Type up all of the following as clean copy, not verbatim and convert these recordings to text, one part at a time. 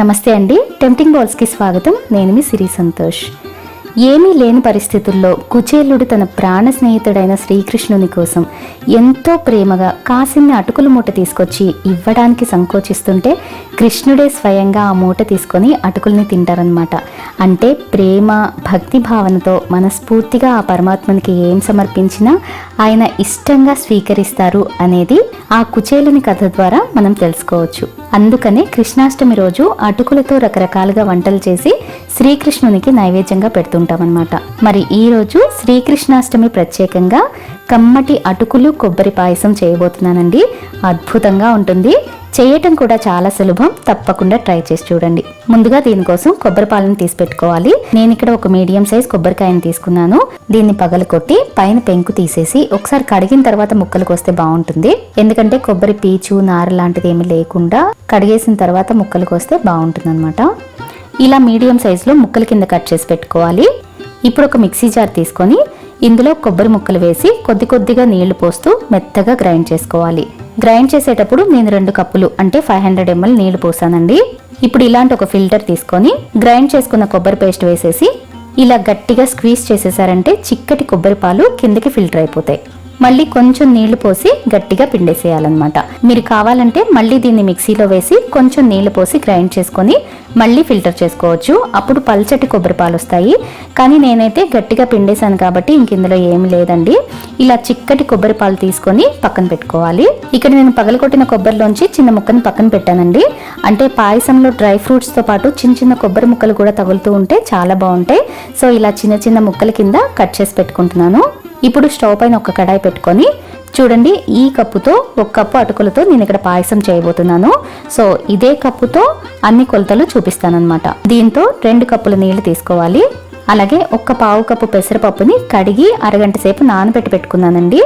నమస్తే అండి, టెంప్టింగ్ బాల్స్కి స్వాగతం. నేను మీ సిరి సంతోష్. ఏమీ లేని పరిస్థితుల్లో కుచేలుడు తన ప్రాణ స్నేహితుడైన శ్రీకృష్ణుని కోసం ఎంతో ప్రేమగా కాసిన్ని అటుకుల మూట తీసుకొచ్చి ఇవ్వడానికి సంకోచిస్తుంటే కృష్ణుడే స్వయంగా ఆ మూట తీసుకొని అటుకుల్ని తింటారనమాట. అంటే ప్రేమ భక్తి భావనతో మనస్ఫూర్తిగా ఆ పరమాత్మనికి ఏం సమర్పించినా ఆయన ఇష్టంగా స్వీకరిస్తారు అనేది ఆ కుచేలుని కథ ద్వారా మనం తెలుసుకోవచ్చు. అందుకనే కృష్ణాష్టమి రోజు అటుకులతో రకరకాలుగా వంటలు చేసి శ్రీకృష్ణునికి నైవేద్యంగా పెడుతుంటామన్నమాట. మరి ఈ రోజు శ్రీకృష్ణాష్టమి ప్రత్యేకంగా కమ్మటి అటుకులు కొబ్బరి పాయసం చేయబోతున్నానండి. అద్భుతంగా ఉంటుంది, చేయటం కూడా చాలా సులభం. తప్పకుండా ట్రై చేసి చూడండి. ముందుగా దీనికోసం కొబ్బరి పాలను తీసి పెట్టుకోవాలి. నేను ఇక్కడ ఒక మీడియం సైజ్ కొబ్బరికాయని తీసుకున్నాను. దీన్ని పగలకొట్టి పైన పెంకు తీసేసి ఒకసారి కడిగిన తర్వాత ముక్కలకు వస్తే బాగుంటుంది. ఎందుకంటే కొబ్బరి పీచు నార లాంటిది ఏమీ లేకుండా కడిగేసిన తర్వాత ముక్కలకు వస్తే బాగుంటుంది అనమాట. ఇలా మీడియం సైజులో ముక్కల కింద కట్ చేసి పెట్టుకోవాలి. ఇప్పుడు ఒక మిక్సీ జార్ తీసుకొని ఇందులో కొబ్బరి ముక్కలు వేసి కొద్ది కొద్దిగా నీళ్లు పోస్తూ మెత్తగా గ్రైండ్ చేసుకోవాలి. గ్రైండ్ చేసేటప్పుడు నేను 2 కప్పులు అంటే 500 ml నీళ్లు పోసానండి. ఇప్పుడు ఇలాంటి ఒక ఫిల్టర్ తీసుకొని గ్రైండ్ చేసుకున్న కొబ్బరి పేస్ట్ వేసేసి ఇలా గట్టిగా స్క్వీజ్ చేసేసారంటే చిక్కటి కొబ్బరి పాలు కిందకి ఫిల్టర్ అయిపోతాయి. మళ్ళీ కొంచెం నీళ్లు పోసి గట్టిగా పిండేసేయాలన్నమాట. మీరు కావాలంటే మళ్ళీ దీన్ని మిక్సీలో వేసి కొంచెం నీళ్లు పోసి గ్రైండ్ చేసుకొని మళ్ళీ ఫిల్టర్ చేసుకోవచ్చు. అప్పుడు పల్చటి కొబ్బరి పాలు వస్తాయి. కానీ నేనైతే గట్టిగా పిండేశాను కాబట్టి ఇంక ఇందులో ఏమి లేదండి. ఇలా చిక్కటి కొబ్బరి పాలు తీసుకొని పక్కన పెట్టుకోవాలి. ఇక్కడ నేను పగలగొట్టిన కొబ్బరిలోంచి చిన్న ముక్కని పక్కన పెట్టానండి. అంటే పాయసంలో డ్రై ఫ్రూట్స్ తో పాటు చిన్న చిన్న కొబ్బరి ముక్కలు కూడా తగులుతూ ఉంటే చాలా బాగుంటాయి. సో ఇలా చిన్న చిన్న ముక్కల కింద కట్ చేసి పెట్టుకుంటున్నాను. ఇప్పుడు స్టవ్ పైన ఒక కడాయి పెట్టుకొని చూడండి, ఈ కప్పుతో 1 కప్పు అటుకులతో నేను ఇక్కడ పాయసం చేయబోతున్నాను. సో ఇదే కప్పుతో అన్ని కొలతలు చూపిస్తానన్నమాట. దీంతో 2 కప్పుల నీళ్లు తీసుకోవాలి. అలాగే 1 పావు కప్పు పెసరపప్పుని కడిగి అరగంట సేపు నానబెట్టి పెట్టుకున్నానండి.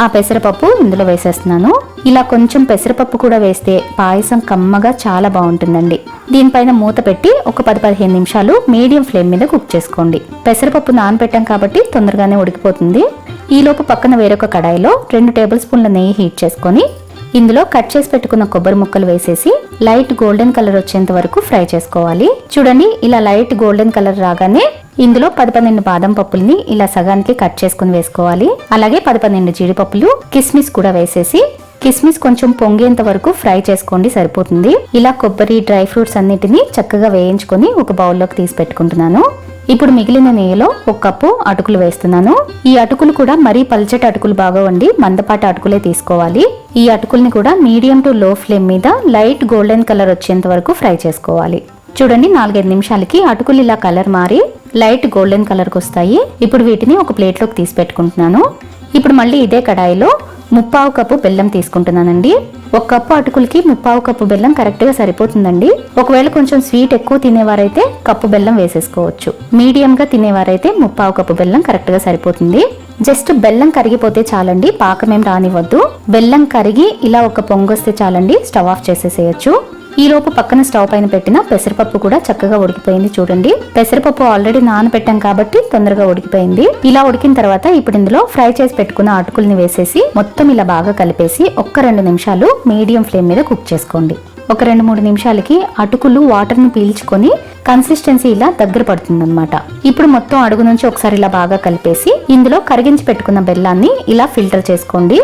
ఆ పెసరపప్పు ఇందులో వేసేస్తున్నాను. ఇలా కొంచెం పెసరపప్పు కూడా వేస్తే పాయసం కమ్మగా చాలా బాగుంటుందండి. దీనిపైన మూత పెట్టి ఒక 10-15 నిమిషాలు మీడియం ఫ్లేమ్ మీద కుక్ చేసుకోండి. పెసరపప్పు నానబెట్టాం కాబట్టి తొందరగానే ఉడికిపోతుంది. ఈలోపు పక్కన వేరొక కడాయిలో 2 టేబుల్ స్పూన్ల నెయ్యి హీట్ చేసుకొని ఇందులో కట్ చేసి పెట్టుకున్న కొబ్బరి ముక్కలు వేసేసి లైట్ గోల్డెన్ కలర్ వచ్చేంత వరకు ఫ్రై చేసుకోవాలి. చూడండి, ఇలా లైట్ గోల్డెన్ కలర్ రాగానే ఇందులో 10-12 బాదం పప్పుల్ని ఇలా సగానికి కట్ చేసుకుని వేసుకోవాలి. అలాగే 10-12 జీడిపప్పులు, కిస్మిస్ కూడా వేసేసి కిస్మిస్ కొంచెం పొంగేంత వరకు ఫ్రై చేసుకోండి, సరిపోతుంది. ఇలా కొబ్బరి డ్రై ఫ్రూట్స్ అన్నిటిని చక్కగా వేయించుకొని ఒక బౌల్లోకి తీసి పెట్టుకుంటున్నాను. ఇప్పుడు మిగిలిన నెయ్యిలో 1 కప్పు అటుకులు వేస్తున్నాను. ఈ అటుకులు కూడా మరీ పల్చటి అటుకులు బాగోవండి, మందపాటి అటుకులే తీసుకోవాలి. ఈ అటుకుల్ని కూడా మీడియం టు లో ఫ్లేమ్ మీద లైట్ గోల్డెన్ కలర్ వచ్చేంత వరకు ఫ్రై చేసుకోవాలి. చూడండి, 4-5 నిమిషాలకి అటుకులు ఇలా కలర్ మారి లైట్ గోల్డెన్ కలర్కి వస్తాయి. ఇప్పుడు వీటిని ఒక ప్లేట్లోకి తీసి పెట్టుకుంటున్నాను. ఇప్పుడు మళ్ళీ ఇదే కడాయిలో 3/4 కప్పు బెల్లం తీసుకుంటున్నానండి. 1 కప్పు అటుకులకి 3/4 కప్పు బెల్లం కరెక్ట్ గా సరిపోతుందండి. ఒకవేళ కొంచెం స్వీట్ ఎక్కువ తినేవారైతే కప్పు బెల్లం వేసేసుకోవచ్చు. మీడియం గా తినేవారైతే 3/4 కప్పు బెల్లం కరెక్ట్ గా సరిపోతుంది. జస్ట్ బెల్లం కరిగిపోతే చాలండి, పాకమేం రానివ్వద్దు. బెల్లం కరిగి ఇలా ఒక పొంగొస్తే చాలండి, స్టవ్ ఆఫ్ చేసేసేయచ్చు. ఈలోపు పక్కన స్టవ్ పైన పెట్టిన పెసరపప్పు కూడా చక్కగా ఉడికిపోయింది. చూడండి, పెసరపప్పు ఆల్రెడీ నానబెట్టాం కాబట్టి తొందరగా ఉడికిపోయింది. ఇలా ఉడికిన తర్వాత ఇప్పుడు ఇందులో ఫ్రై చేసి పెట్టుకున్న అటుకుల్ని వేసేసి మొత్తం ఇలా బాగా కలిపేసి 1-2 నిమిషాలు మీడియం ఫ్లేమ్ మీద కుక్ చేసుకోండి. ఒక 2-3 నిమిషాలకి అటుకులు వాటర్ ని పీల్చుకొని కన్సిస్టెన్సీ ఇలా దగ్గర పడుతుందన్నమాట. ఇప్పుడు మొత్తం అడుగు నుంచి ఒకసారి ఇలా బాగా కలిపేసి ఇందులో కరిగించి పెట్టుకున్న బెల్లాన్ని ఇలా ఫిల్టర్ చేసుకోండి.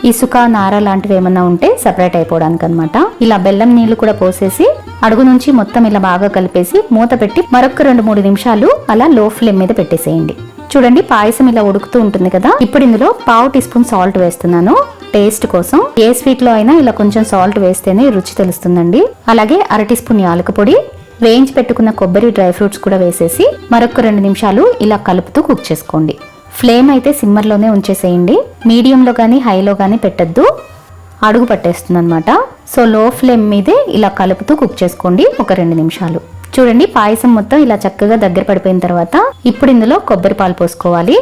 ఇసుక నార లాంటివి ఏమన్నా ఉంటే సెపరేట్ అయిపోవడానికి అనమాట. ఇలా బెల్లం నీళ్లు కూడా పోసేసి అడుగు నుంచి మొత్తం ఇలా బాగా కలిపేసి మూత పెట్టి మరొక 2-3 నిమిషాలు అలా లో ఫ్లేమ్ మీద పెట్టేసేయండి. చూడండి, పాయసం ఇలా ఉడుకుతూ ఉంటుంది కదా. ఇప్పుడు ఇందులో 1/2 టీ స్పూన్ సాల్ట్ వేస్తున్నాను టేస్ట్ కోసం. ఏ స్వీట్ లో అయినా ఇలా కొంచెం సాల్ట్ వేస్తేనే రుచి తెలుస్తుందండి. అలాగే 1/2 టీ స్పూన్ యాలక పొడి, వేయించి పెట్టుకున్న కొబ్బరి డ్రై ఫ్రూట్స్ కూడా వేసేసి మరొక 2 నిమిషాలు ఇలా కలుపుతూ కుక్ చేసుకోండి. ఫ్లేమ్ అయితే సిమ్మర్లోనే ఉంచేసేయండి. మీడియంలో కానీ హైలో కానీ పెట్టద్దు, అడుగు పట్టేస్తుంది అనమాట. సో లో ఫ్లేమ్ మీదే ఇలా కలుపుతూ కుక్ చేసుకోండి ఒక 2 నిమిషాలు. చూడండి, పాయసం మొత్తం ఇలా చక్కగా దగ్గర పడిపోయిన తర్వాత ఇప్పుడు ఇందులో కొబ్బరి పాలు పోసుకోవాలి.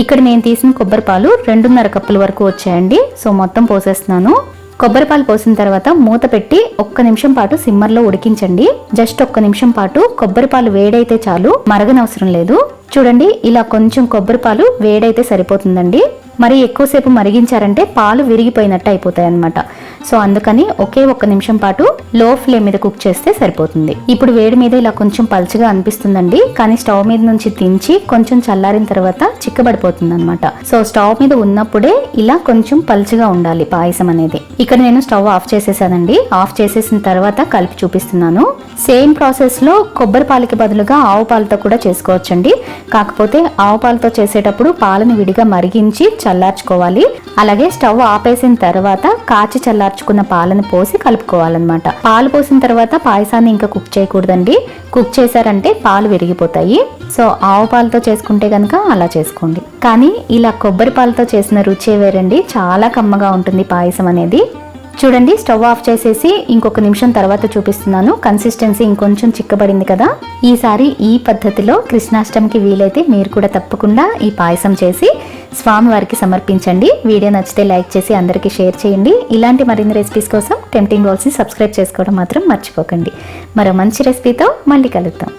ఇక్కడ నేను తీసిన కొబ్బరి పాలు 2.5 కప్పుల వరకు వచ్చాయండి. సో మొత్తం పోసేస్తున్నాను. కొబ్బరి పాలు పోసిన తర్వాత మూత పెట్టి 1 నిమిషం పాటు సిమ్మర్లో ఉడికించండి. జస్ట్ 1 నిమిషం పాటు కొబ్బరి పాలు వేడైతే చాలు, మరగనవసరం లేదు. చూడండి, ఇలా కొంచెం కొబ్బరి పాలు వేడైతే సరిపోతుందండి. మరి ఎక్కువసేపు మరిగించారంటే పాలు విరిగిపోయినట్టు అయిపోతాయి అన్నమాట. సో అందుకని ఒకే 1 నిమిషం పాటు లో ఫ్లేమ్ మీద కుక్ చేస్తే సరిపోతుంది. ఇప్పుడు వేడి మీద ఇలా కొంచెం పల్చగా అనిపిస్తుందండి, కానీ స్టవ్ మీద నుంచి దించి కొంచెం చల్లారిన తర్వాత చిక్కబడిపోతుంది అనమాట. సో స్టవ్ మీద ఉన్నప్పుడే ఇలా కొంచెం పల్చగా ఉండాలి పాయసం అనేది. ఇక్కడ నేను స్టవ్ ఆఫ్ చేసేసానండి. ఆఫ్ చేసేసిన తర్వాత కలిపి చూపిస్తున్నాను. సేమ్ ప్రాసెస్ లో కొబ్బరి పాలకి బదులుగా ఆవు పాలతో కూడా చేసుకోవచ్చండి. కాకపోతే ఆవు పాలతో చేసేటప్పుడు పాలను విడిగా మరిగించి చల్లార్చుకోవాలి. అలాగే స్టవ్ ఆపేసిన తర్వాత కాచి చల్లార్చుకున్న పాలను పోసి కలుపుకోవాలన్నమాట. పాలు పోసిన తర్వాత పాయసాన్ని ఇంకా కుక్ చేయకూడదండి. కుక్ చేశారంటే పాలు విరిగిపోతాయి. సో ఆవు పాలతో చేసుకుంటే కనుక అలా చేసుకోండి. కానీ ఇలా కొబ్బరి పాలతో చేసిన రుచే వేరండి, చాలా కమ్మగా ఉంటుంది పాయసం అనేది. చూడండి, స్టవ్ ఆఫ్ చేసేసి ఇంకొక నిమిషం తర్వాత చూపిస్తున్నాను. కన్సిస్టెన్సీ ఇంకొంచెం చిక్కబడింది కదా. ఈసారి ఈ పద్ధతిలో కృష్ణాష్టమికి వీలైతే మీరు కూడా తప్పకుండా ఈ పాయసం చేసి స్వామివారికి సమర్పించండి. వీడియో నచ్చితే లైక్ చేసి అందరికీ షేర్ చేయండి. ఇలాంటి మరిన్ని రెసిపీస్ కోసం టెంప్టింగ్ బాల్స్ని సబ్స్క్రైబ్ చేసుకోవడం మాత్రం మర్చిపోకండి. మరో మంచి రెసిపీతో మళ్ళీ కలుద్దాం.